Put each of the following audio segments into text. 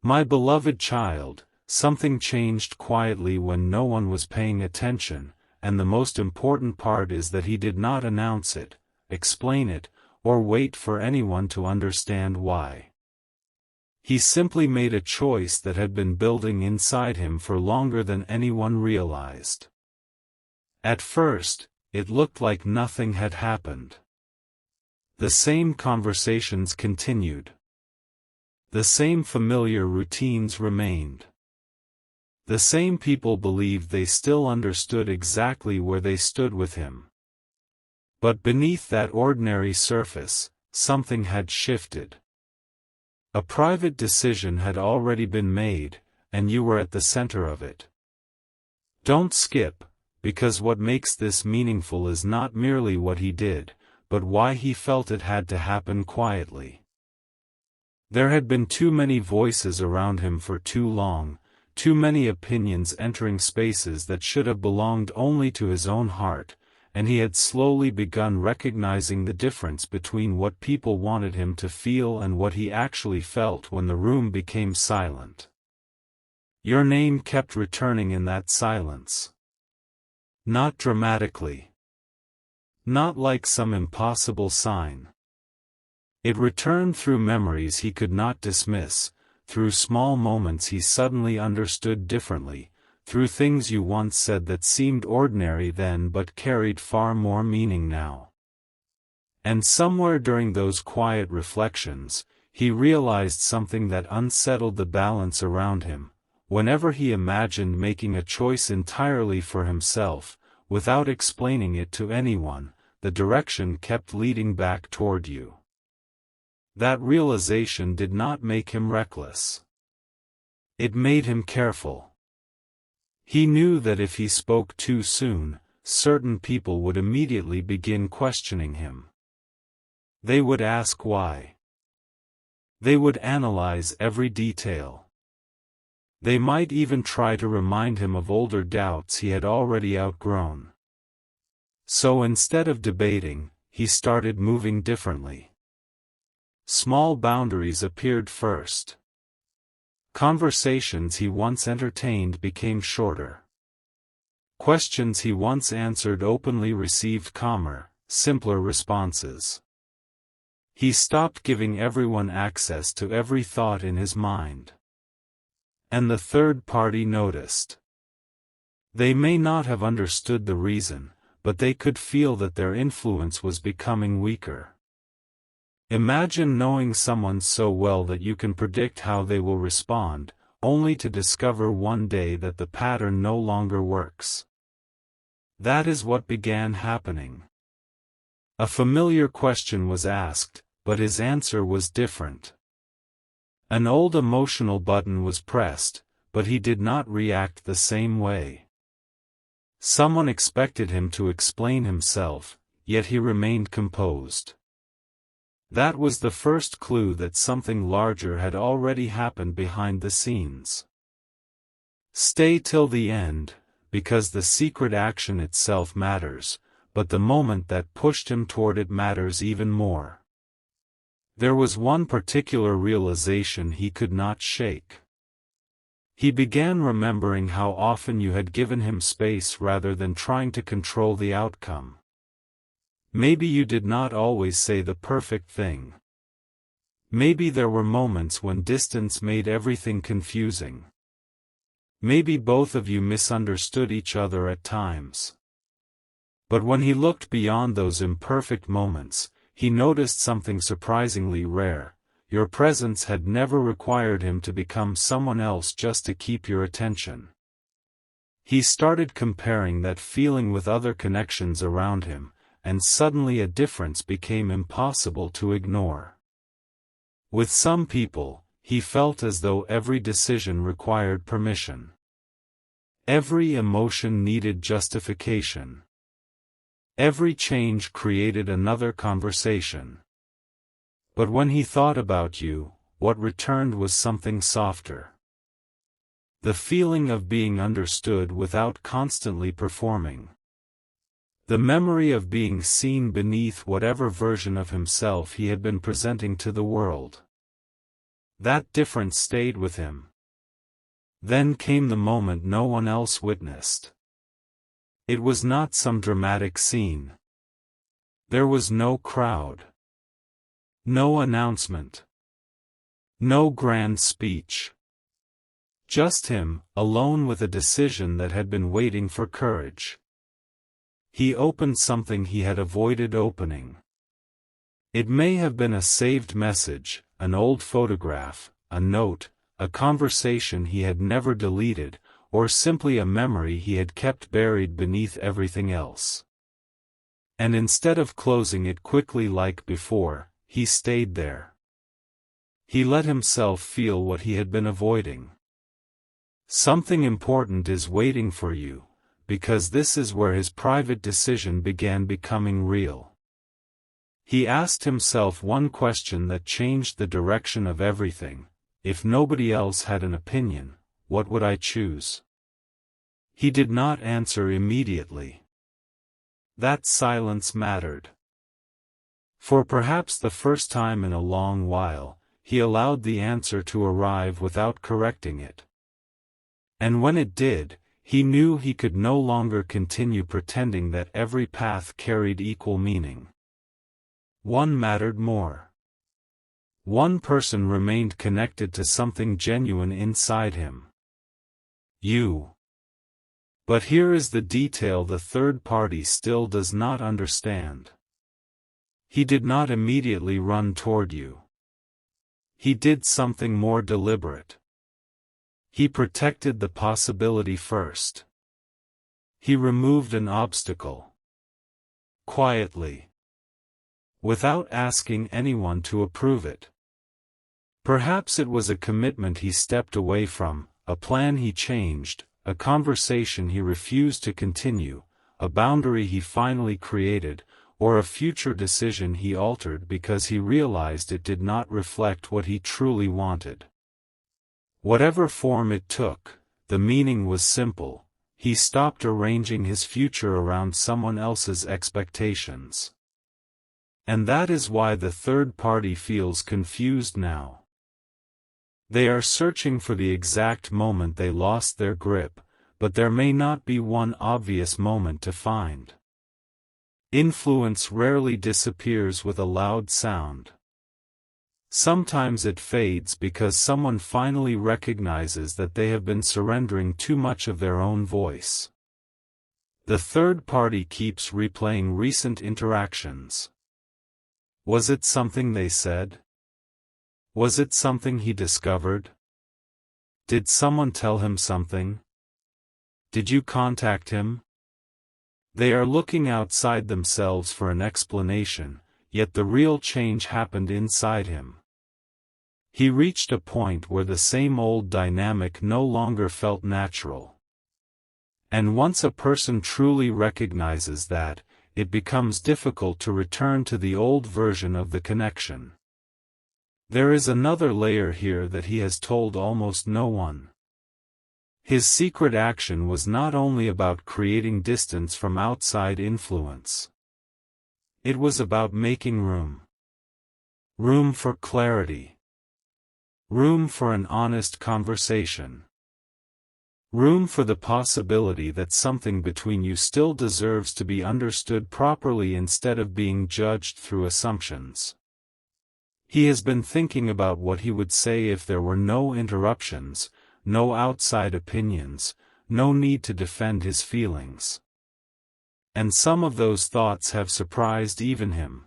My beloved child, something changed quietly when no one was paying attention, and the most important part is that he did not announce it, explain it, or wait for anyone to understand why. He simply made a choice that had been building inside him for longer than anyone realized. At first, it looked like nothing had happened. The same conversations continued. The same familiar routines remained. The same people believed they still understood exactly where they stood with him. But beneath that ordinary surface, something had shifted. A private decision had already been made, and you were at the center of it. Don't skip, because what makes this meaningful is not merely what he did, but why he felt it had to happen quietly. There had been too many voices around him for too long, too many opinions entering spaces that should have belonged only to his own heart, and he had slowly begun recognizing the difference between what people wanted him to feel and what he actually felt when the room became silent. Your name kept returning in that silence. Not dramatically. Not like some impossible sign. It returned through memories he could not dismiss, through small moments he suddenly understood differently, through things you once said that seemed ordinary then but carried far more meaning now. And somewhere during those quiet reflections, he realized something that unsettled the balance around him. Whenever he imagined making a choice entirely for himself, without explaining it to anyone, the direction kept leading back toward you. That realization did not make him reckless. It made him careful. He knew that if he spoke too soon, certain people would immediately begin questioning him. They would ask why. They would analyze every detail. They might even try to remind him of older doubts he had already outgrown. So instead of debating, he started moving differently. Small boundaries appeared first. Conversations he once entertained became shorter. Questions he once answered openly received calmer, simpler responses. He stopped giving everyone access to every thought in his mind. And the third party noticed. They may not have understood the reason, but they could feel that their influence was becoming weaker. Imagine knowing someone so well that you can predict how they will respond, only to discover one day that the pattern no longer works. That is what began happening. A familiar question was asked, but his answer was different. An old emotional button was pressed, but he did not react the same way. Someone expected him to explain himself, yet he remained composed. That was the first clue that something larger had already happened behind the scenes. Stay till the end, because the secret action itself matters, but the moment that pushed him toward it matters even more. There was one particular realization he could not shake. He began remembering how often you had given him space rather than trying to control the outcome. Maybe you did not always say the perfect thing. Maybe there were moments when distance made everything confusing. Maybe both of you misunderstood each other at times. But when he looked beyond those imperfect moments, he noticed something surprisingly rare. Your presence had never required him to become someone else just to keep your attention. He started comparing that feeling with other connections around him, and suddenly a difference became impossible to ignore. With some people, he felt as though every decision required permission. Every emotion needed justification. Every change created another conversation. But when he thought about you, what returned was something softer. The feeling of being understood without constantly performing. The memory of being seen beneath whatever version of himself he had been presenting to the world. That difference stayed with him. Then came the moment no one else witnessed. It was not some dramatic scene. There was no crowd. No announcement. No grand speech. Just him, alone with a decision that had been waiting for courage. He opened something he had avoided opening. It may have been a saved message, an old photograph, a note, a conversation he had never deleted, or simply a memory he had kept buried beneath everything else. And instead of closing it quickly like before, he stayed there. He let himself feel what he had been avoiding. Something important is waiting for you, because this is where his private decision began becoming real. He asked himself one question that changed the direction of everything: if nobody else had an opinion, what would I choose? He did not answer immediately. That silence mattered. For perhaps the first time in a long while, he allowed the answer to arrive without correcting it. And when it did, he knew he could no longer continue pretending that every path carried equal meaning. One mattered more. One person remained connected to something genuine inside him. You. But here is the detail the third party still does not understand. He did not immediately run toward you. He did something more deliberate. He protected the possibility first. He removed an obstacle. Quietly. Without asking anyone to approve it. Perhaps it was a commitment he stepped away from, a plan he changed, a conversation he refused to continue, a boundary he finally created, or a future decision he altered because he realized it did not reflect what he truly wanted. Whatever form it took, the meaning was simple: he stopped arranging his future around someone else's expectations. And that is why the third party feels confused now. They are searching for the exact moment they lost their grip, but there may not be one obvious moment to find. Influence rarely disappears with a loud sound. Sometimes it fades because someone finally recognizes that they have been surrendering too much of their own voice. The third party keeps replaying recent interactions. Was it something they said? Was it something he discovered? Did someone tell him something? Did you contact him? They are looking outside themselves for an explanation, yet the real change happened inside him. He reached a point where the same old dynamic no longer felt natural. And once a person truly recognizes that, it becomes difficult to return to the old version of the connection. There is another layer here that he has told almost no one. His secret action was not only about creating distance from outside influence. It was about making room. Room for clarity. Room for an honest conversation. Room for the possibility that something between you still deserves to be understood properly instead of being judged through assumptions. He has been thinking about what he would say if there were no interruptions, no outside opinions, no need to defend his feelings. And some of those thoughts have surprised even him.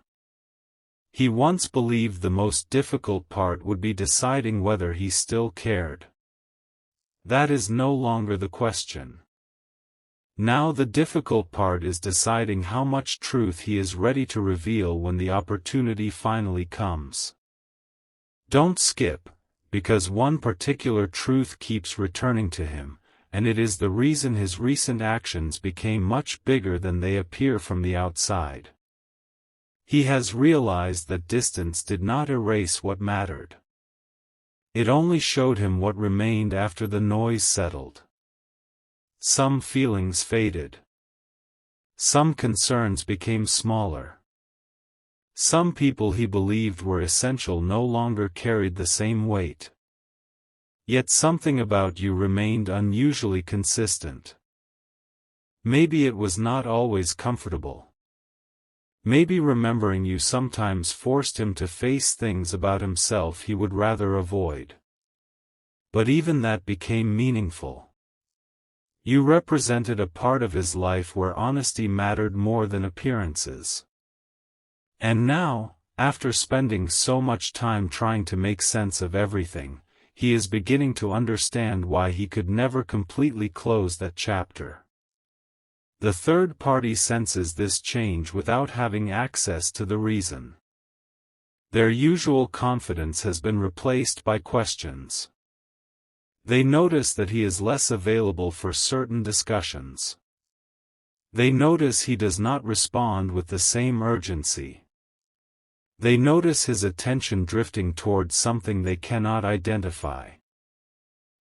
He once believed the most difficult part would be deciding whether he still cared. That is no longer the question. Now the difficult part is deciding how much truth he is ready to reveal when the opportunity finally comes. Don't skip, because one particular truth keeps returning to him, and it is the reason his recent actions became much bigger than they appear from the outside. He has realized that distance did not erase what mattered. It only showed him what remained after the noise settled. Some feelings faded. Some concerns became smaller. Some people he believed were essential no longer carried the same weight. Yet something about you remained unusually consistent. Maybe it was not always comfortable. Maybe remembering you sometimes forced him to face things about himself he would rather avoid. But even that became meaningful. You represented a part of his life where honesty mattered more than appearances. And now, after spending so much time trying to make sense of everything, he is beginning to understand why he could never completely close that chapter. The third party senses this change without having access to the reason. Their usual confidence has been replaced by questions. They notice that he is less available for certain discussions. They notice he does not respond with the same urgency. They notice his attention drifting towards something they cannot identify.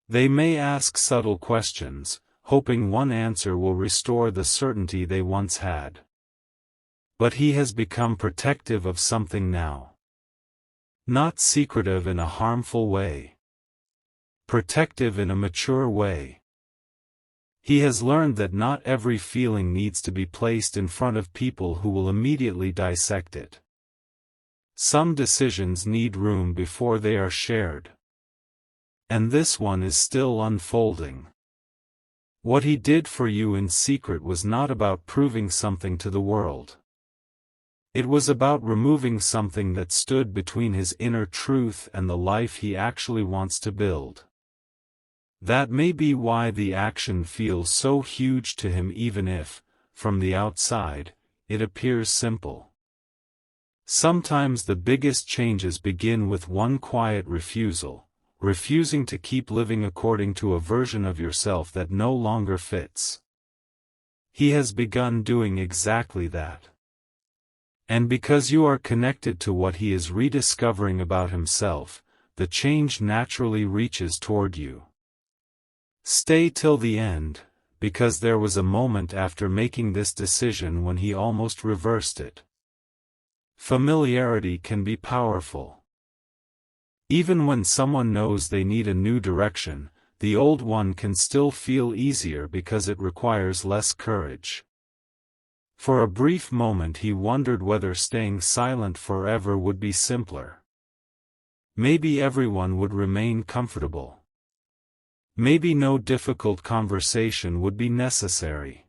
They may ask subtle questions, hoping one answer will restore the certainty they once had. But he has become protective of something now. Not secretive in a harmful way. Protective in a mature way. He has learned that not every feeling needs to be placed in front of people who will immediately dissect it. Some decisions need room before they are shared. And this one is still unfolding. What he did for you in secret was not about proving something to the world. It was about removing something that stood between his inner truth and the life he actually wants to build. That may be why the action feels so huge to him even if, from the outside, it appears simple. Sometimes the biggest changes begin with one quiet refusal. Refusing to keep living according to a version of yourself that no longer fits. He has begun doing exactly that. And because you are connected to what he is rediscovering about himself, the change naturally reaches toward you. Stay till the end, because there was a moment after making this decision when he almost reversed it. Familiarity can be powerful. Even when someone knows they need a new direction, the old one can still feel easier because it requires less courage. For a brief moment he wondered whether staying silent forever would be simpler. Maybe everyone would remain comfortable. Maybe no difficult conversation would be necessary.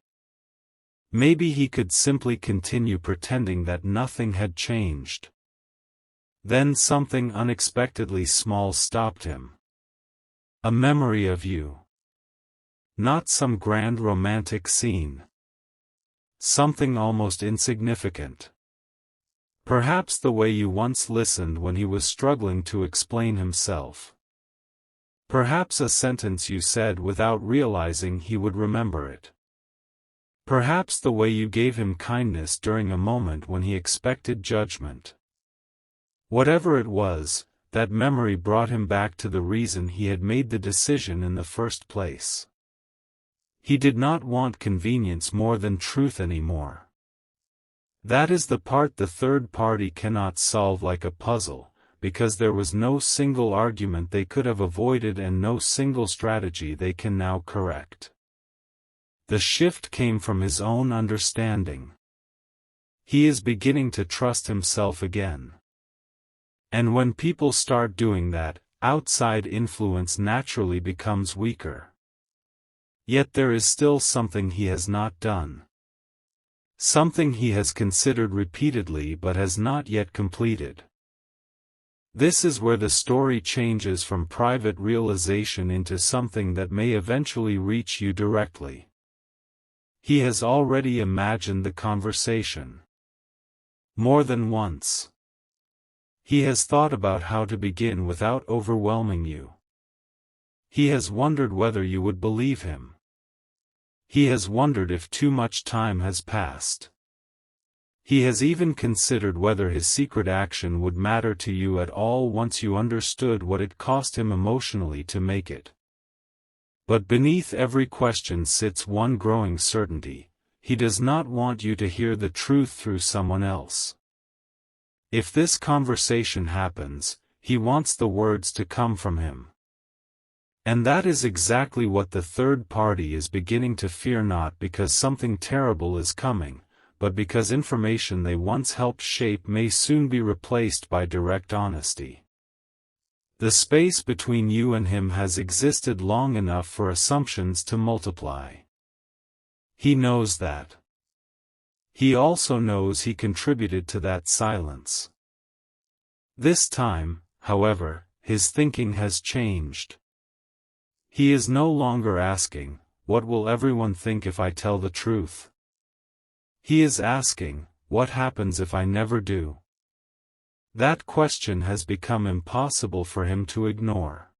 Maybe he could simply continue pretending that nothing had changed. Then something unexpectedly small stopped him. A memory of you. Not some grand romantic scene. Something almost insignificant. Perhaps the way you once listened when he was struggling to explain himself. Perhaps a sentence you said without realizing he would remember it. Perhaps the way you gave him kindness during a moment when he expected judgment. Whatever it was, that memory brought him back to the reason he had made the decision in the first place. He did not want convenience more than truth anymore. That is the part the third party cannot solve like a puzzle, because there was no single argument they could have avoided and no single strategy they can now correct. The shift came from his own understanding. He is beginning to trust himself again. And when people start doing that, outside influence naturally becomes weaker. Yet there is still something he has not done. Something he has considered repeatedly but has not yet completed. This is where the story changes from private realization into something that may eventually reach you directly. He has already imagined the conversation. More than once. He has thought about how to begin without overwhelming you. He has wondered whether you would believe him. He has wondered if too much time has passed. He has even considered whether his secret action would matter to you at all once you understood what it cost him emotionally to make it. But beneath every question sits one growing certainty: he does not want you to hear the truth through someone else. If this conversation happens, he wants the words to come from him. And that is exactly what the third party is beginning to fear, not because something terrible is coming, but because information they once helped shape may soon be replaced by direct honesty. The space between you and him has existed long enough for assumptions to multiply. He knows that. He also knows he contributed to that silence. This time, however, his thinking has changed. He is no longer asking, "What will everyone think if I tell the truth?" He is asking, "What happens if I never do?" That question has become impossible for him to ignore.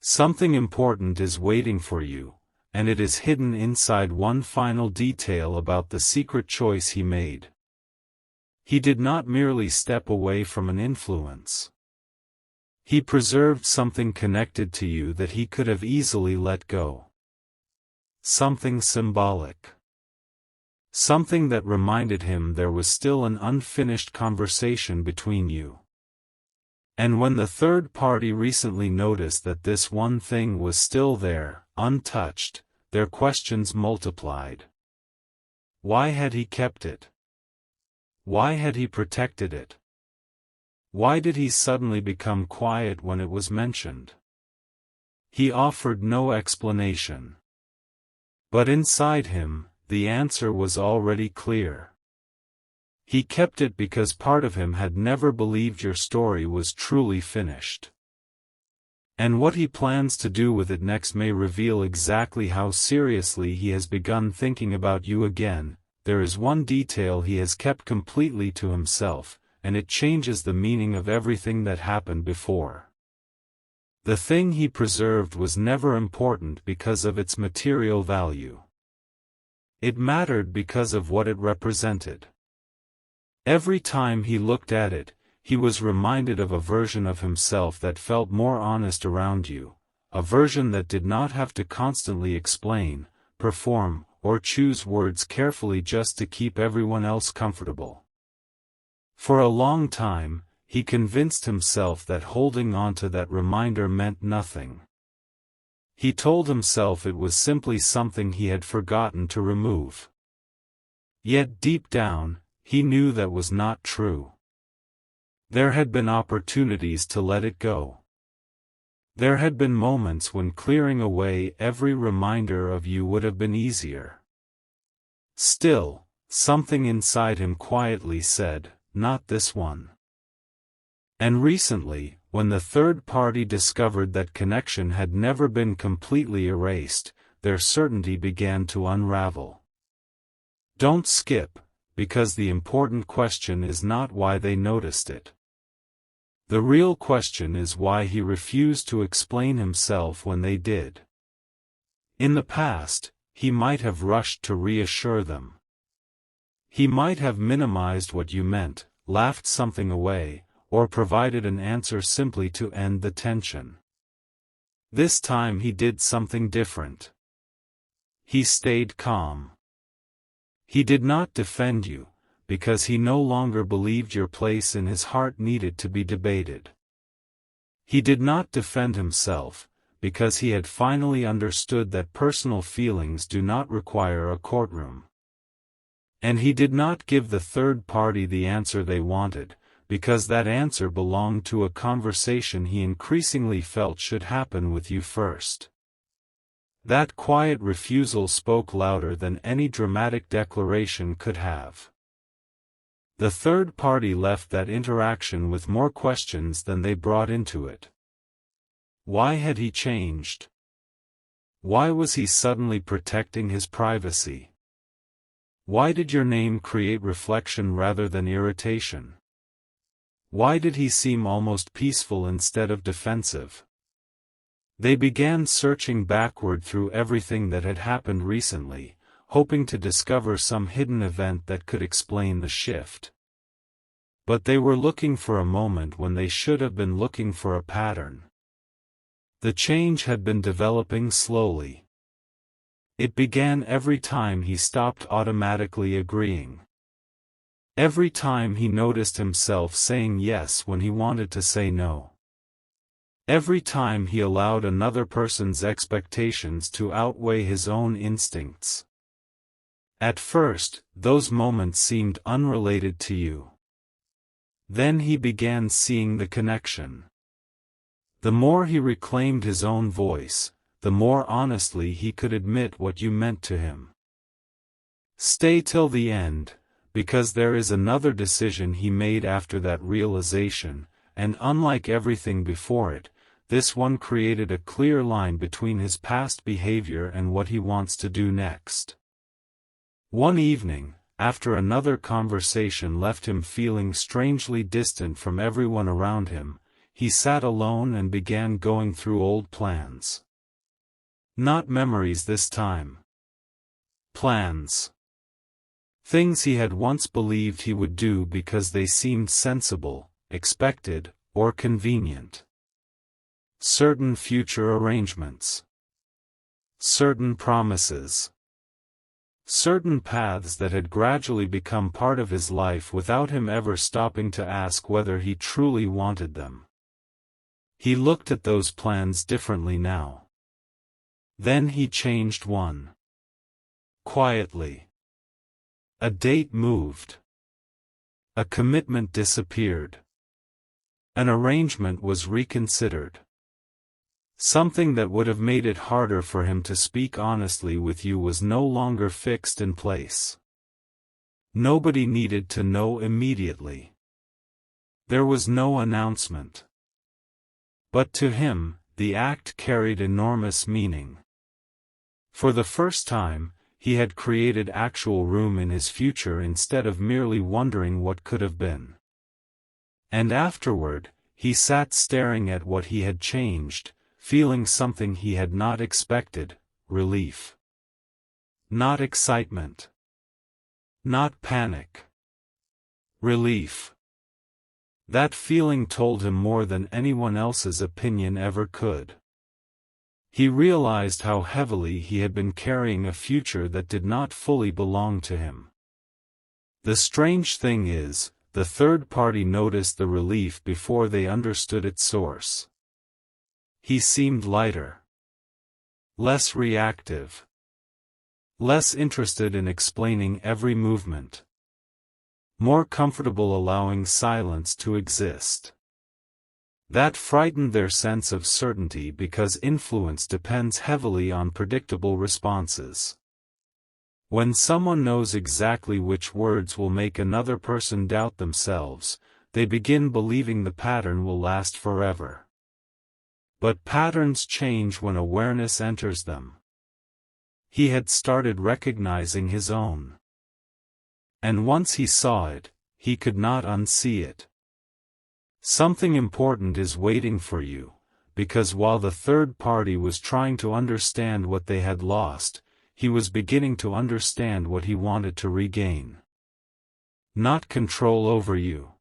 Something important is waiting for you, and it is hidden inside one final detail about the secret choice he made. He did not merely step away from an influence. He preserved something connected to you that he could have easily let go. Something symbolic. Something that reminded him there was still an unfinished conversation between you. And when the third party recently noticed that this one thing was still there, untouched, their questions multiplied. Why had he kept it? Why had he protected it? Why did he suddenly become quiet when it was mentioned? He offered no explanation. But inside him, the answer was already clear. He kept it because part of him had never believed your story was truly finished. And what he plans to do with it next may reveal exactly how seriously he has begun thinking about you again. There is one detail he has kept completely to himself, and it changes the meaning of everything that happened before. The thing he preserved was never important because of its material value. It mattered because of what it represented. Every time he looked at it, he was reminded of a version of himself that felt more honest around you, a version that did not have to constantly explain, perform, or choose words carefully just to keep everyone else comfortable. For a long time, he convinced himself that holding on to that reminder meant nothing. He told himself it was simply something he had forgotten to remove. Yet deep down, he knew that was not true. There had been opportunities to let it go. There had been moments when clearing away every reminder of you would have been easier. Still, something inside him quietly said, "Not this one." And recently, when the third party discovered that connection had never been completely erased, their certainty began to unravel. Don't skip, because the important question is not why they noticed it. The real question is why he refused to explain himself when they did. In the past, he might have rushed to reassure them. He might have minimized what you meant, laughed something away, or provided an answer simply to end the tension. This time he did something different. He stayed calm. He did not defend you, because he no longer believed your place in his heart needed to be debated. He did not defend himself, because he had finally understood that personal feelings do not require a courtroom. And he did not give the third party the answer they wanted, because that answer belonged to a conversation he increasingly felt should happen with you first. That quiet refusal spoke louder than any dramatic declaration could have. The third party left that interaction with more questions than they brought into it. Why had he changed? Why was he suddenly protecting his privacy? Why did your name create reflection rather than irritation? Why did he seem almost peaceful instead of defensive? They began searching backward through everything that had happened recently, hoping to discover some hidden event that could explain the shift. But they were looking for a moment when they should have been looking for a pattern. The change had been developing slowly. It began every time he stopped automatically agreeing. Every time he noticed himself saying yes when he wanted to say no. Every time he allowed another person's expectations to outweigh his own instincts. At first, those moments seemed unrelated to you. Then he began seeing the connection. The more he reclaimed his own voice, the more honestly he could admit what you meant to him. Stay till the end, because there is another decision he made after that realization, and unlike everything before it, this one created a clear line between his past behavior and what he wants to do next. One evening, after another conversation left him feeling strangely distant from everyone around him, he sat alone and began going through old plans. Not memories this time. Plans. Things he had once believed he would do because they seemed sensible, expected, or convenient. Certain future arrangements. Certain promises. Certain paths that had gradually become part of his life without him ever stopping to ask whether he truly wanted them. He looked at those plans differently now. Then he changed one. Quietly. A date moved. A commitment disappeared. An arrangement was reconsidered. Something that would have made it harder for him to speak honestly with you was no longer fixed in place. Nobody needed to know immediately. There was no announcement. But to him, the act carried enormous meaning. For the first time, he had created actual room in his future instead of merely wondering what could have been. And afterward, he sat staring at what he had changed, feeling something he had not expected: relief. Not excitement. Not panic. Relief. That feeling told him more than anyone else's opinion ever could. He realized how heavily he had been carrying a future that did not fully belong to him. The strange thing is, the third party noticed the relief before they understood its source. He seemed lighter. Less reactive. Less interested in explaining every movement. More comfortable allowing silence to exist. That frightened their sense of certainty because influence depends heavily on predictable responses. When someone knows exactly which words will make another person doubt themselves, they begin believing the pattern will last forever. But patterns change when awareness enters them. He had started recognizing his own. And once he saw it, he could not unsee it. Something important is waiting for you, because while the third party was trying to understand what they had lost, he was beginning to understand what he wanted to regain. Not control over you.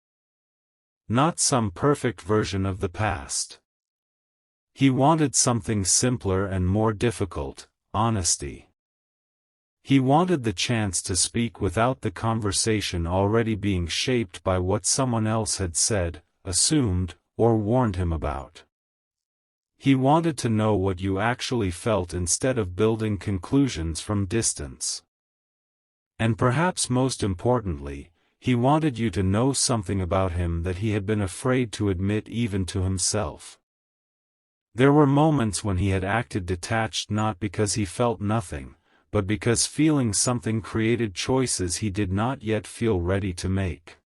Not some perfect version of the past. He wanted something simpler and more difficult: honesty. He wanted the chance to speak without the conversation already being shaped by what someone else had said, assumed, or warned him about. He wanted to know what you actually felt instead of building conclusions from distance. And perhaps most importantly, he wanted you to know something about him that he had been afraid to admit even to himself. There were moments when he had acted detached not because he felt nothing, but because feeling something created choices he did not yet feel ready to make.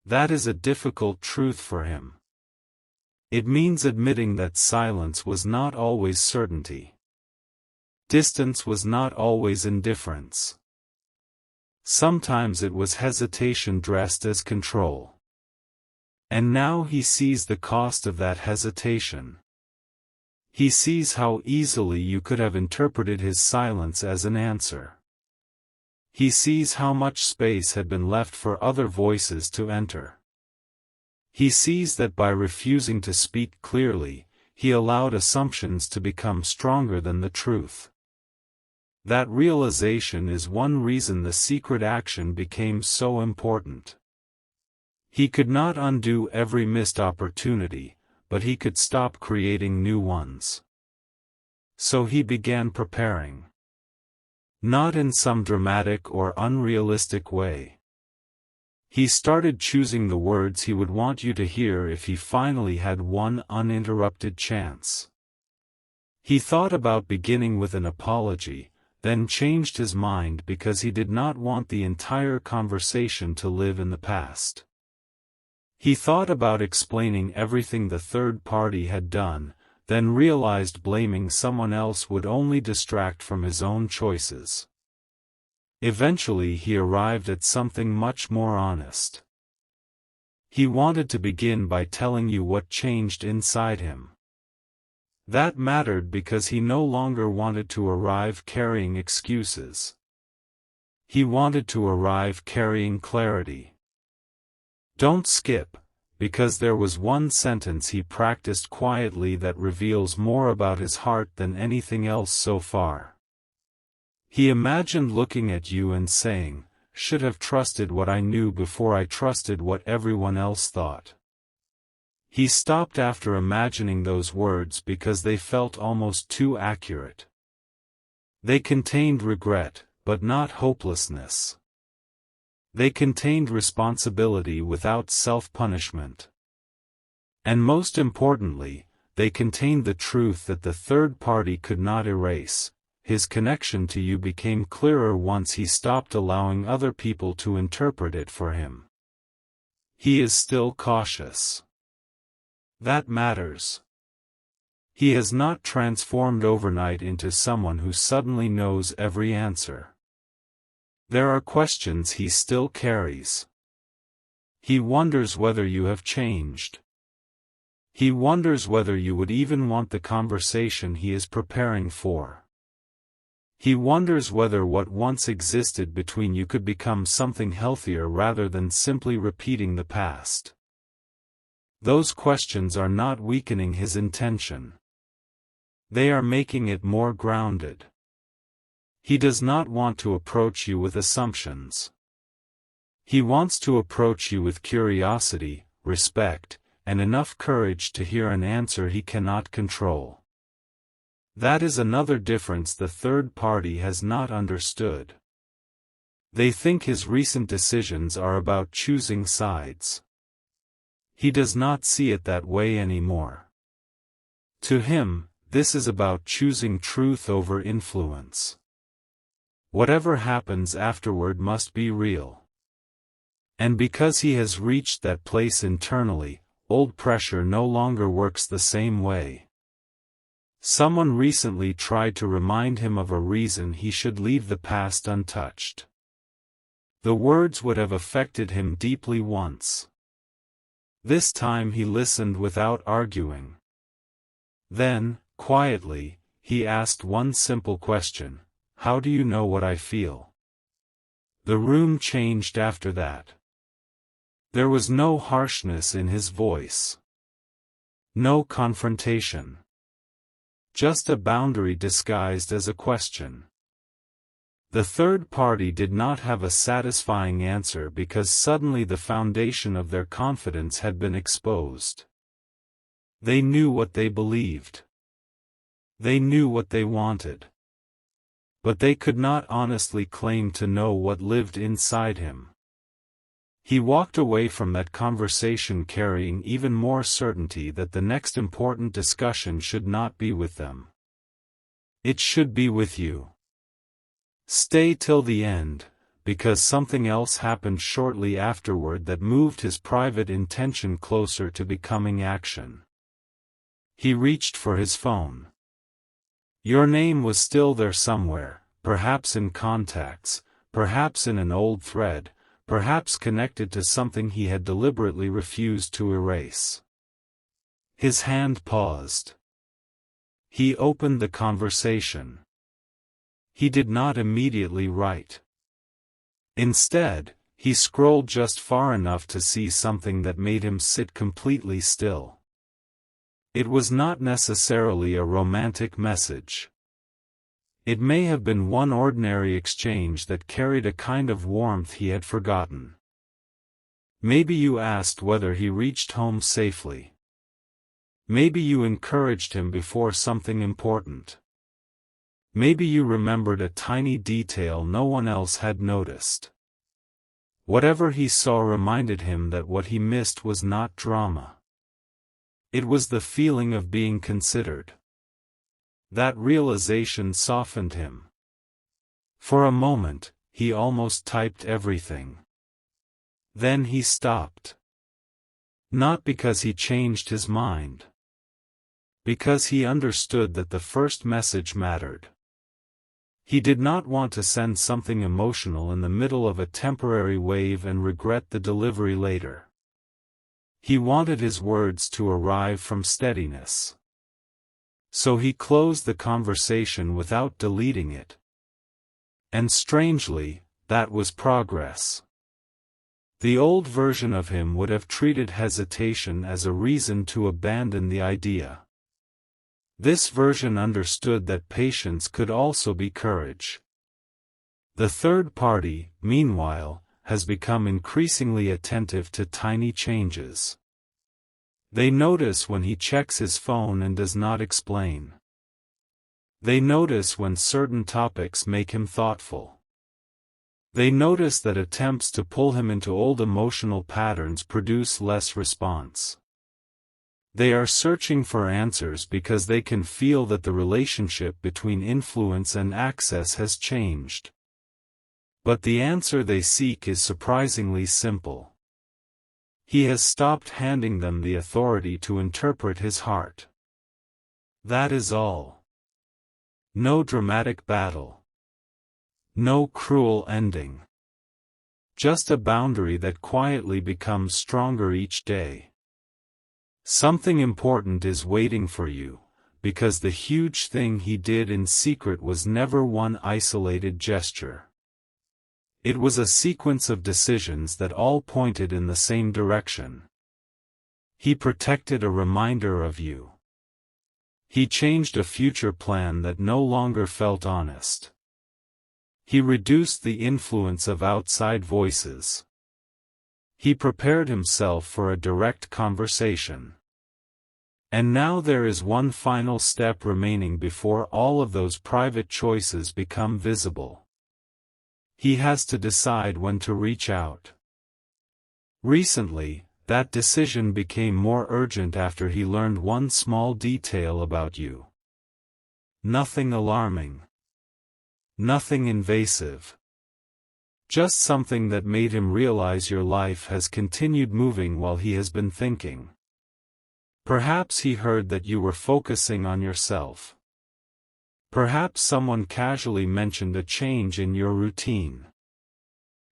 That is a difficult truth for him. It means admitting that silence was not always certainty. Distance was not always indifference. Sometimes it was hesitation dressed as control. And now he sees the cost of that hesitation. He sees how easily you could have interpreted his silence as an answer. He sees how much space had been left for other voices to enter. He sees that by refusing to speak clearly, he allowed assumptions to become stronger than the truth. That realization is one reason the secret action became so important. He could not undo every missed opportunity, but he could stop creating new ones. So he began preparing. Not in some dramatic or unrealistic way. He started choosing the words he would want you to hear if he finally had one uninterrupted chance. He thought about beginning with an apology, then changed his mind because he did not want the entire conversation to live in the past. He thought about explaining everything the third party had done, then realized blaming someone else would only distract from his own choices. Eventually he arrived at something much more honest. He wanted to begin by telling you what changed inside him. That mattered because he no longer wanted to arrive carrying excuses. He wanted to arrive carrying clarity. Don't skip, because there was one sentence he practiced quietly that reveals more about his heart than anything else so far. He imagined looking at you and saying, "Should have trusted what I knew before I trusted what everyone else thought." He stopped after imagining those words because they felt almost too accurate. They contained regret, but not hopelessness. They contained responsibility without self-punishment. And most importantly, they contained the truth that the third party could not erase. His connection to you became clearer once he stopped allowing other people to interpret it for him. He is still cautious. That matters. He has not transformed overnight into someone who suddenly knows every answer. There are questions he still carries. He wonders whether you have changed. He wonders whether you would even want the conversation he is preparing for. He wonders whether what once existed between you could become something healthier rather than simply repeating the past. Those questions are not weakening his intention. They are making it more grounded. He does not want to approach you with assumptions. He wants to approach you with curiosity, respect, and enough courage to hear an answer he cannot control. That is another difference the third party has not understood. They think his recent decisions are about choosing sides. He does not see it that way anymore. To him, this is about choosing truth over influence. Whatever happens afterward must be real. And because he has reached that place internally, old pressure no longer works the same way. Someone recently tried to remind him of a reason he should leave the past untouched. The words would have affected him deeply once. This time he listened without arguing. Then, quietly, he asked one simple question. How do you know what I feel? The room changed after that. There was no harshness in his voice. No confrontation. Just a boundary disguised as a question. The third party did not have a satisfying answer because suddenly the foundation of their confidence had been exposed. They knew what they believed. They knew what they wanted. But they could not honestly claim to know what lived inside him. He walked away from that conversation carrying even more certainty that the next important discussion should not be with them. It should be with you. Stay till the end, because something else happened shortly afterward that moved his private intention closer to becoming action. He reached for his phone. Your name was still there somewhere, perhaps in contacts, perhaps in an old thread, perhaps connected to something he had deliberately refused to erase. His hand paused. He opened the conversation. He did not immediately write. Instead, he scrolled just far enough to see something that made him sit completely still. It was not necessarily a romantic message. It may have been one ordinary exchange that carried a kind of warmth he had forgotten. Maybe you asked whether he reached home safely. Maybe you encouraged him before something important. Maybe you remembered a tiny detail no one else had noticed. Whatever he saw reminded him that what he missed was not drama. It was the feeling of being considered. That realization softened him. For a moment, he almost typed everything. Then he stopped. Not because he changed his mind. Because he understood that the first message mattered. He did not want to send something emotional in the middle of a temporary wave and regret the delivery later. He wanted his words to arrive from steadiness. So he closed the conversation without deleting it. And strangely, that was progress. The old version of him would have treated hesitation as a reason to abandon the idea. This version understood that patience could also be courage. The third party, meanwhile, has become increasingly attentive to tiny changes. They notice when he checks his phone and does not explain. They notice when certain topics make him thoughtful. They notice that attempts to pull him into old emotional patterns produce less response. They are searching for answers because they can feel that the relationship between influence and access has changed. But the answer they seek is surprisingly simple. He has stopped handing them the authority to interpret his heart. That is all. No dramatic battle. No cruel ending. Just a boundary that quietly becomes stronger each day. Something important is waiting for you, because the huge thing he did in secret was never one isolated gesture. It was a sequence of decisions that all pointed in the same direction. He protected a reminder of you. He changed a future plan that no longer felt honest. He reduced the influence of outside voices. He prepared himself for a direct conversation. And now there is one final step remaining before all of those private choices become visible. He has to decide when to reach out. Recently, that decision became more urgent after he learned one small detail about you. Nothing alarming. Nothing invasive. Just something that made him realize your life has continued moving while he has been thinking. Perhaps he heard that you were focusing on yourself. Perhaps someone casually mentioned a change in your routine.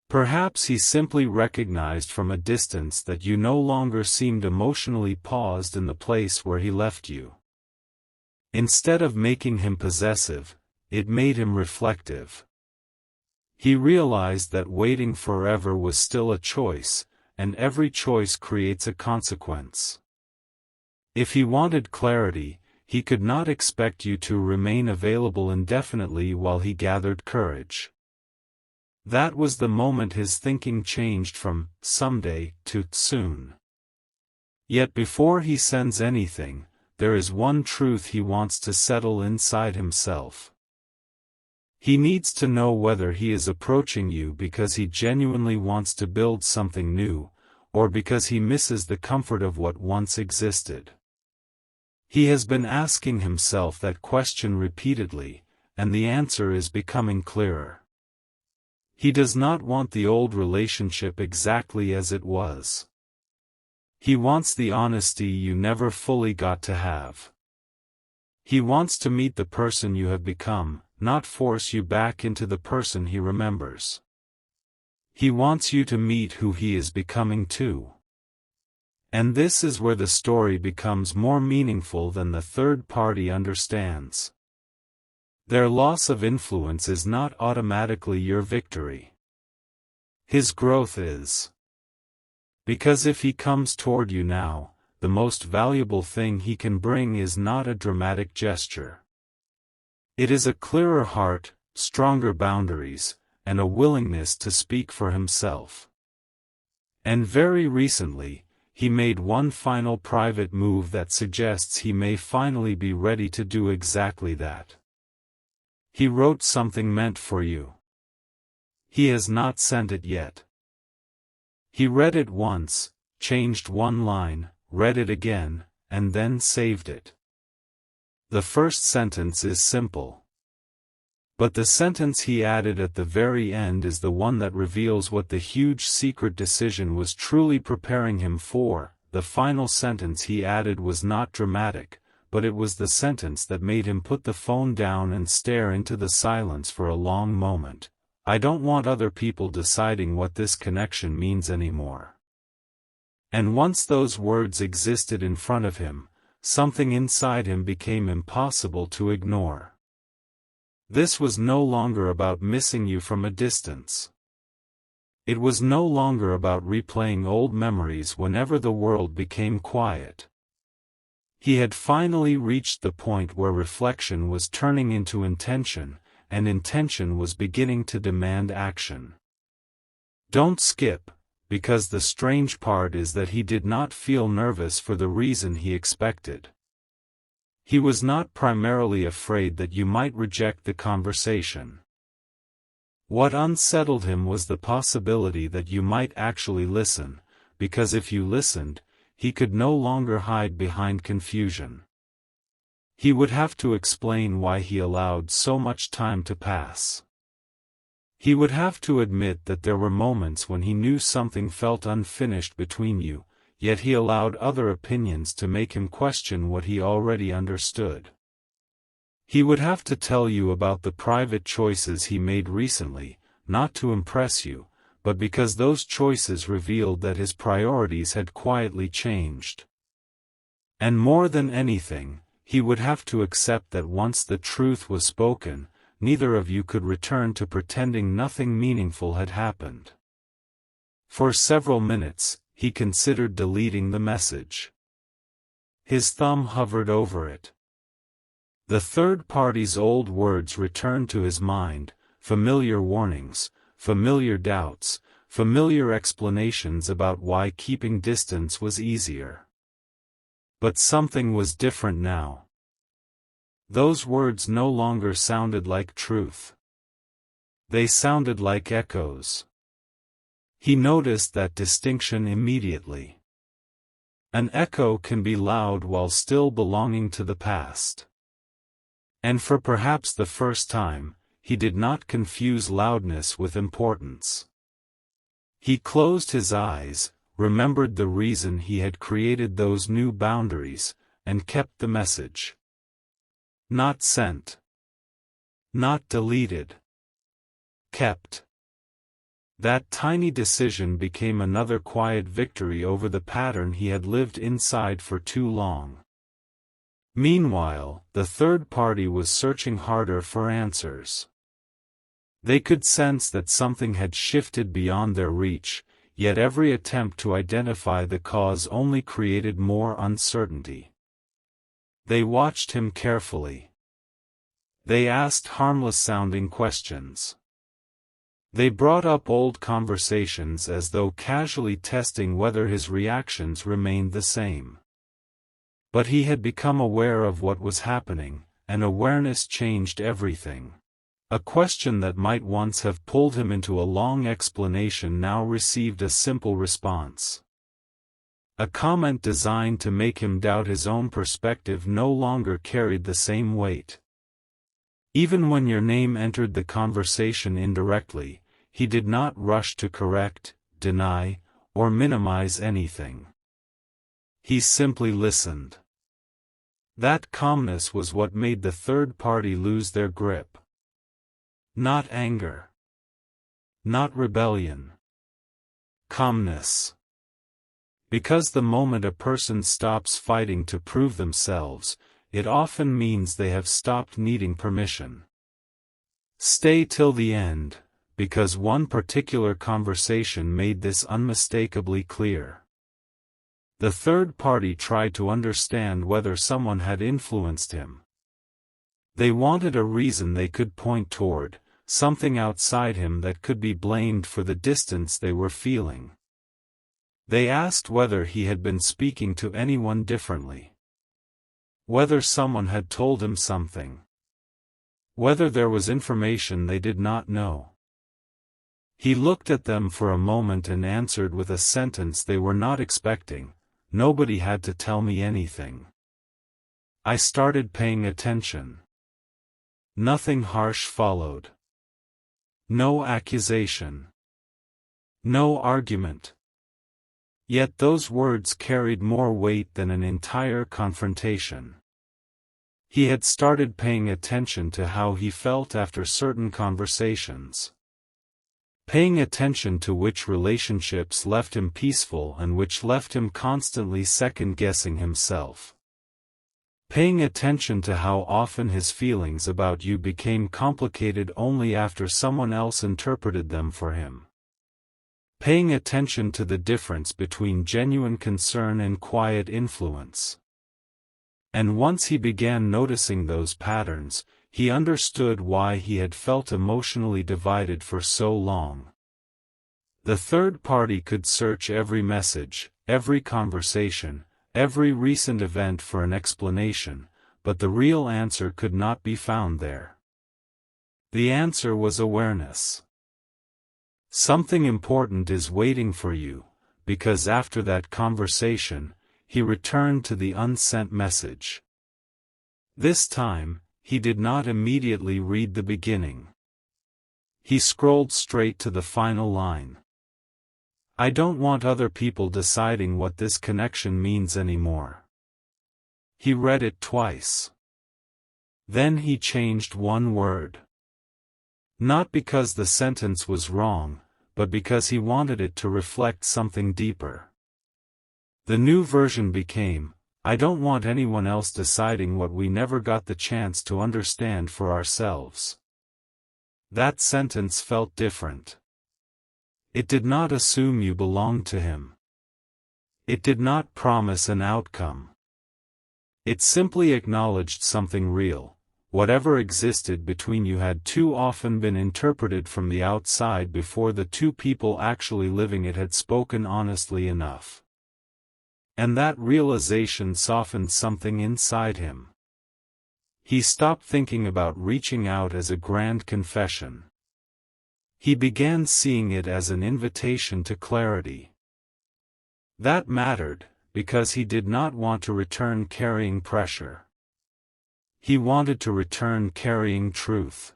Perhaps he simply recognized from a distance that you no longer seemed emotionally paused in the place where he left you. Instead of making him possessive, it made him reflective. He realized that waiting forever was still a choice, and every choice creates a consequence. If he wanted clarity, he could not expect you to remain available indefinitely while he gathered courage. That was the moment his thinking changed from someday to soon. Yet before he sends anything, there is one truth he wants to settle inside himself. He needs to know whether he is approaching you because he genuinely wants to build something new, or because he misses the comfort of what once existed. He has been asking himself that question repeatedly, and the answer is becoming clearer. He does not want the old relationship exactly as it was. He wants the honesty you never fully got to have. He wants to meet the person you have become, not force you back into the person he remembers. He wants you to meet who he is becoming too. And this is where the story becomes more meaningful than the third party understands. Their loss of influence is not automatically your victory. His growth is. Because if he comes toward you now, the most valuable thing he can bring is not a dramatic gesture. It is a clearer heart, stronger boundaries, and a willingness to speak for himself. And very recently, he made one final private move that suggests he may finally be ready to do exactly that. He wrote something meant for you. He has not sent it yet. He read it once, changed one line, read it again, and then saved it. The first sentence is simple. But the sentence he added at the very end is the one that reveals what the huge secret decision was truly preparing him for. The final sentence he added was not dramatic, but it was the sentence that made him put the phone down and stare into the silence for a long moment. I don't want other people deciding what this connection means anymore. And once those words existed in front of him, something inside him became impossible to ignore. This was no longer about missing you from a distance. It was no longer about replaying old memories whenever the world became quiet. He had finally reached the point where reflection was turning into intention, and intention was beginning to demand action. Don't skip, because the strange part is that he did not feel nervous for the reason he expected. He was not primarily afraid that you might reject the conversation. What unsettled him was the possibility that you might actually listen, because if you listened, he could no longer hide behind confusion. He would have to explain why he allowed so much time to pass. He would have to admit that there were moments when he knew something felt unfinished between you, yet he allowed other opinions to make him question what he already understood. He would have to tell you about the private choices he made recently, not to impress you, but because those choices revealed that his priorities had quietly changed. And more than anything, he would have to accept that once the truth was spoken, neither of you could return to pretending nothing meaningful had happened. For several minutes, he considered deleting the message. His thumb hovered over it. The third party's old words returned to his mind, familiar warnings, familiar doubts, familiar explanations about why keeping distance was easier. But something was different now. Those words no longer sounded like truth. They sounded like echoes. He noticed that distinction immediately. An echo can be loud while still belonging to the past. And for perhaps the first time, he did not confuse loudness with importance. He closed his eyes, remembered the reason he had created those new boundaries, and kept the message. Not sent. Not deleted. Kept. That tiny decision became another quiet victory over the pattern he had lived inside for too long. Meanwhile, the third party was searching harder for answers. They could sense that something had shifted beyond their reach, yet every attempt to identify the cause only created more uncertainty. They watched him carefully. They asked harmless-sounding questions. They brought up old conversations as though casually testing whether his reactions remained the same. But he had become aware of what was happening, and awareness changed everything. A question that might once have pulled him into a long explanation now received a simple response. A comment designed to make him doubt his own perspective no longer carried the same weight. Even when your name entered the conversation indirectly, he did not rush to correct, deny, or minimize anything. He simply listened. That calmness was what made the third party lose their grip. Not anger. Not rebellion. Calmness. Because the moment a person stops fighting to prove themselves, it often means they have stopped needing permission. Stay till the end, because one particular conversation made this unmistakably clear. The third party tried to understand whether someone had influenced him. They wanted a reason they could point toward, something outside him that could be blamed for the distance they were feeling. They asked whether he had been speaking to anyone differently. Whether someone had told him something. Whether there was information they did not know. He looked at them for a moment and answered with a sentence they were not expecting, "Nobody had to tell me anything." I started paying attention. Nothing harsh followed. No accusation. No argument. Yet those words carried more weight than an entire confrontation. He had started paying attention to how he felt after certain conversations. Paying attention to which relationships left him peaceful and which left him constantly second-guessing himself. Paying attention to how often his feelings about you became complicated only after someone else interpreted them for him. Paying attention to the difference between genuine concern and quiet influence. And once he began noticing those patterns, he understood why he had felt emotionally divided for so long. The third party could search every message, every conversation, every recent event for an explanation, but the real answer could not be found there. The answer was awareness. Something important is waiting for you, because after that conversation, he returned to the unsent message. This time, he did not immediately read the beginning. He scrolled straight to the final line. "I don't want other people deciding what this connection means anymore." He read it twice. Then he changed one word. Not because the sentence was wrong, but because he wanted it to reflect something deeper. The new version became, "I don't want anyone else deciding what we never got the chance to understand for ourselves." That sentence felt different. It did not assume you belonged to him. It did not promise an outcome. It simply acknowledged something real. Whatever existed between you had too often been interpreted from the outside before the two people actually living it had spoken honestly enough. And that realization softened something inside him. He stopped thinking about reaching out as a grand confession. He began seeing it as an invitation to clarity. That mattered, because he did not want to return carrying pressure. He wanted to return carrying truth.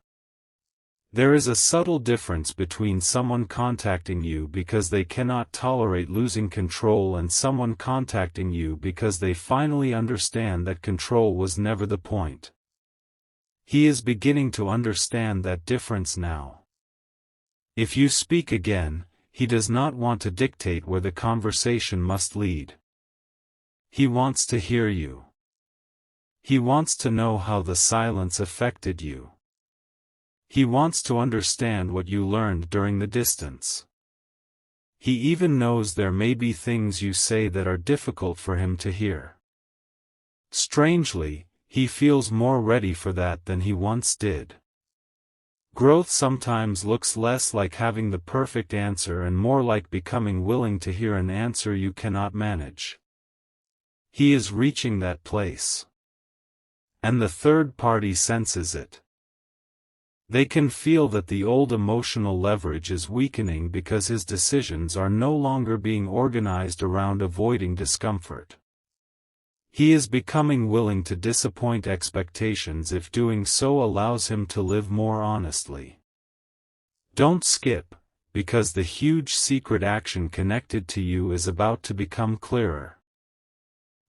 There is a subtle difference between someone contacting you because they cannot tolerate losing control and someone contacting you because they finally understand that control was never the point. He is beginning to understand that difference now. If you speak again, he does not want to dictate where the conversation must lead. He wants to hear you. He wants to know how the silence affected you. He wants to understand what you learned during the distance. He even knows there may be things you say that are difficult for him to hear. Strangely, he feels more ready for that than he once did. Growth sometimes looks less like having the perfect answer and more like becoming willing to hear an answer you cannot manage. He is reaching that place. And the third party senses it. They can feel that the old emotional leverage is weakening because his decisions are no longer being organized around avoiding discomfort. He is becoming willing to disappoint expectations if doing so allows him to live more honestly. Don't skip, because the huge secret action connected to you is about to become clearer.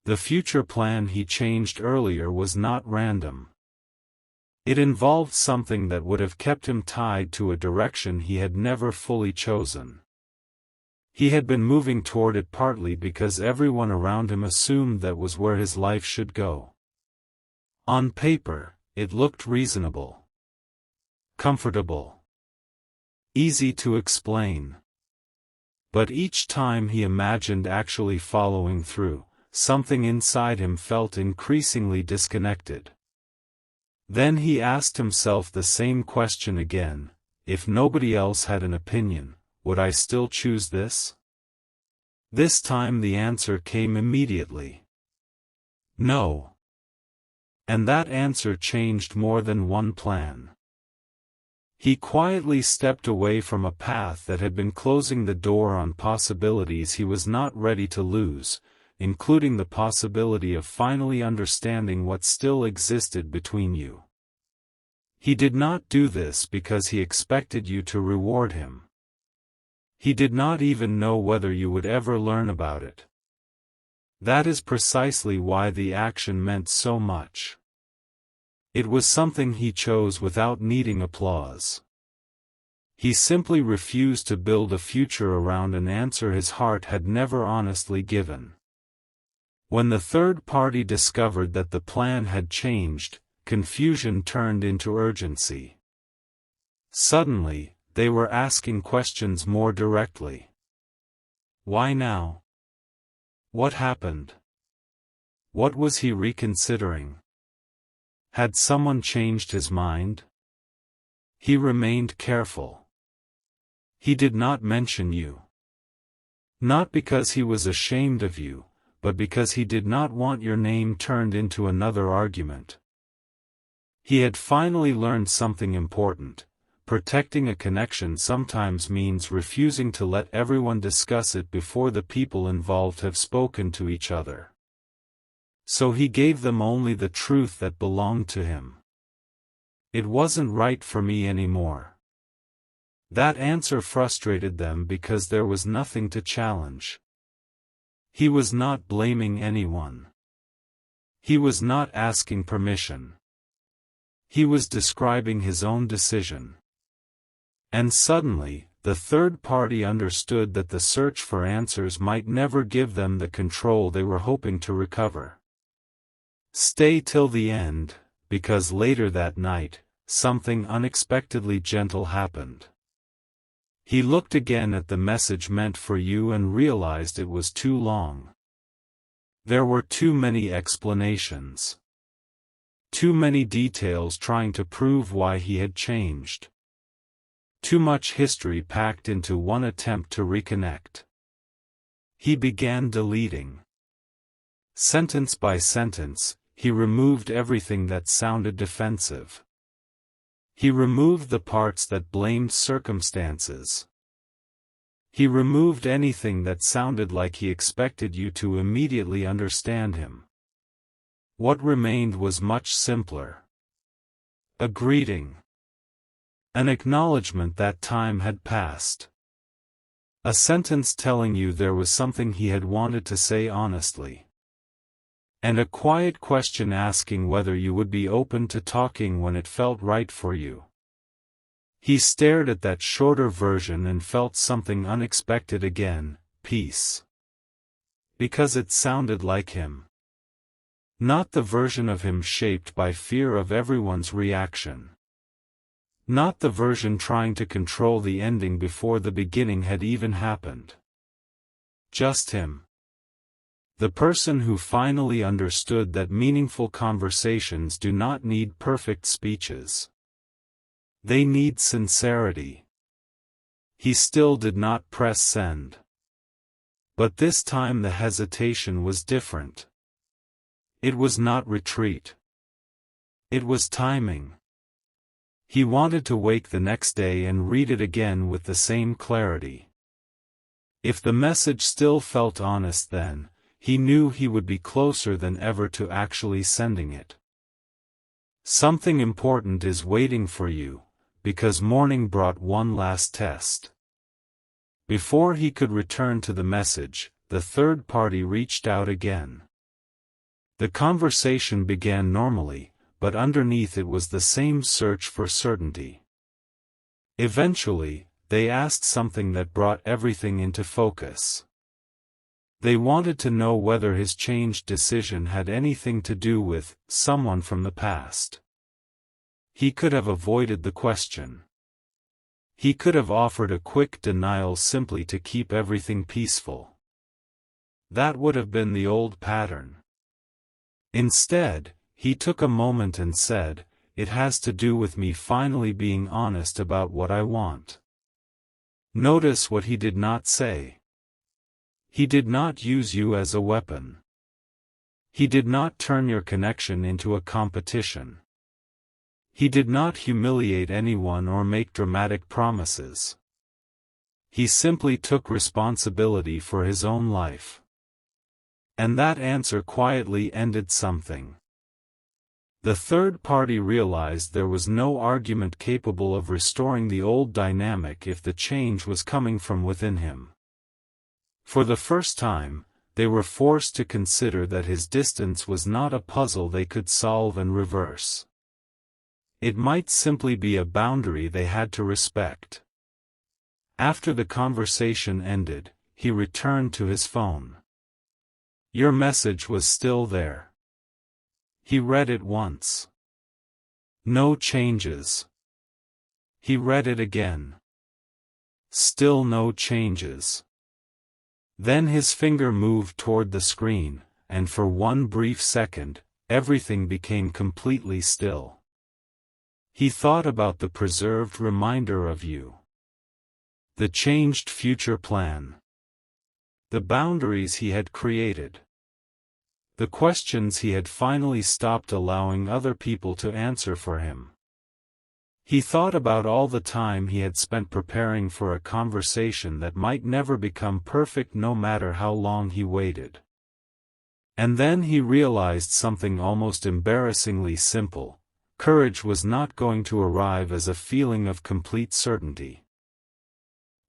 The future plan he changed earlier was not random. It involved something that would have kept him tied to a direction he had never fully chosen. He had been moving toward it partly because everyone around him assumed that was where his life should go. On paper, it looked reasonable. Comfortable. Easy to explain. But each time he imagined actually following through, something inside him felt increasingly disconnected. Then he asked himself the same question again: if nobody else had an opinion, would I still choose this? This time the answer came immediately. No. And that answer changed more than one plan. He quietly stepped away from a path that had been closing the door on possibilities he was not ready to lose, including the possibility of finally understanding what still existed between you. He did not do this because he expected you to reward him. He did not even know whether you would ever learn about it. That is precisely why the action meant so much. It was something he chose without needing applause. He simply refused to build a future around an answer his heart had never honestly given. When the third party discovered that the plan had changed, confusion turned into urgency. Suddenly, they were asking questions more directly. Why now? What happened? What was he reconsidering? Had someone changed his mind? He remained careful. He did not mention you. Not because he was ashamed of you, but because he did not want your name turned into another argument. He had finally learned something important. Protecting a connection sometimes means refusing to let everyone discuss it before the people involved have spoken to each other. So he gave them only the truth that belonged to him. It wasn't right for me anymore. That answer frustrated them because there was nothing to challenge. He was not blaming anyone. He was not asking permission. He was describing his own decision. And suddenly, the third party understood that the search for answers might never give them the control they were hoping to recover. Stay till the end, because later that night, something unexpectedly gentle happened. He looked again at the message meant for you and realized it was too long. There were too many explanations. Too many details trying to prove why he had changed. Too much history packed into one attempt to reconnect. He began deleting. Sentence by sentence, he removed everything that sounded defensive. He removed the parts that blamed circumstances. He removed anything that sounded like he expected you to immediately understand him. What remained was much simpler. A greeting. An acknowledgement that time had passed. A sentence telling you there was something he had wanted to say honestly. And a quiet question asking whether you would be open to talking when it felt right for you. He stared at that shorter version and felt something unexpected again: peace. Because it sounded like him. Not the version of him shaped by fear of everyone's reaction. Not the version trying to control the ending before the beginning had even happened. Just him. The person who finally understood that meaningful conversations do not need perfect speeches. They need sincerity. He still did not press send. But this time the hesitation was different. It was not retreat. It was timing. He wanted to wake the next day and read it again with the same clarity. If the message still felt honest then, he knew he would be closer than ever to actually sending it. Something important is waiting for you, because morning brought one last test. Before he could return to the message, the third party reached out again. The conversation began normally, but underneath it was the same search for certainty. Eventually, they asked something that brought everything into focus. They wanted to know whether his changed decision had anything to do with someone from the past. He could have avoided the question. He could have offered a quick denial simply to keep everything peaceful. That would have been the old pattern. Instead, he took a moment and said, it has to do with me finally being honest about what I want. Notice what he did not say. He did not use you as a weapon. He did not turn your connection into a competition. He did not humiliate anyone or make dramatic promises. He simply took responsibility for his own life. And that answer quietly ended something. The third party realized there was no argument capable of restoring the old dynamic if the change was coming from within him. For the first time, they were forced to consider that his distance was not a puzzle they could solve and reverse. It might simply be a boundary they had to respect. After the conversation ended, he returned to his phone. Your message was still there. He read it once. No changes. He read it again. Still no changes. Then his finger moved toward the screen, and for one brief second, everything became completely still. He thought about the preserved reminder of you. The changed future plan. The boundaries he had created. The questions he had finally stopped allowing other people to answer for him. He thought about all the time he had spent preparing for a conversation that might never become perfect no matter how long he waited. And then he realized something almost embarrassingly simple: courage was not going to arrive as a feeling of complete certainty.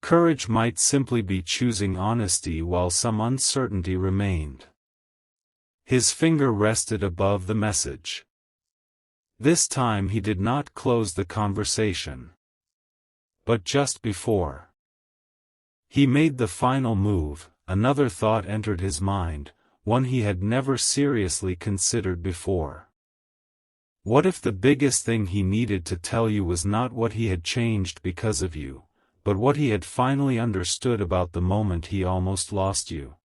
Courage might simply be choosing honesty while some uncertainty remained. His finger rested above the message. This time he did not close the conversation. But just before he made the final move, another thought entered his mind, one he had never seriously considered before. What if the biggest thing he needed to tell you was not what he had changed because of you, but what he had finally understood about the moment he almost lost you?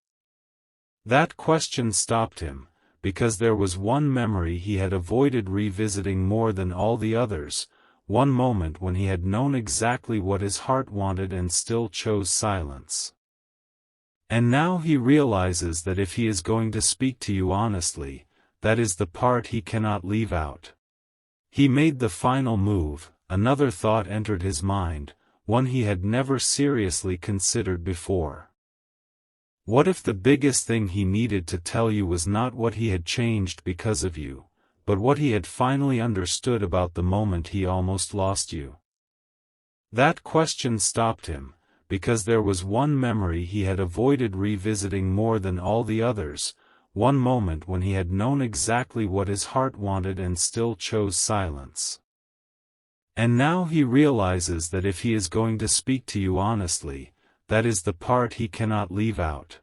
That question stopped him, because there was one memory he had avoided revisiting more than all the others, one moment when he had known exactly what his heart wanted and still chose silence. And now he realizes that if he is going to speak to you honestly, that is the part he cannot leave out. He made the final move, another thought entered his mind, one he had never seriously considered before. What if the biggest thing he needed to tell you was not what he had changed because of you, but what he had finally understood about the moment he almost lost you? That question stopped him, because there was one memory he had avoided revisiting more than all the others, one moment when he had known exactly what his heart wanted and still chose silence. And now he realizes that if he is going to speak to you honestly, that is the part he cannot leave out.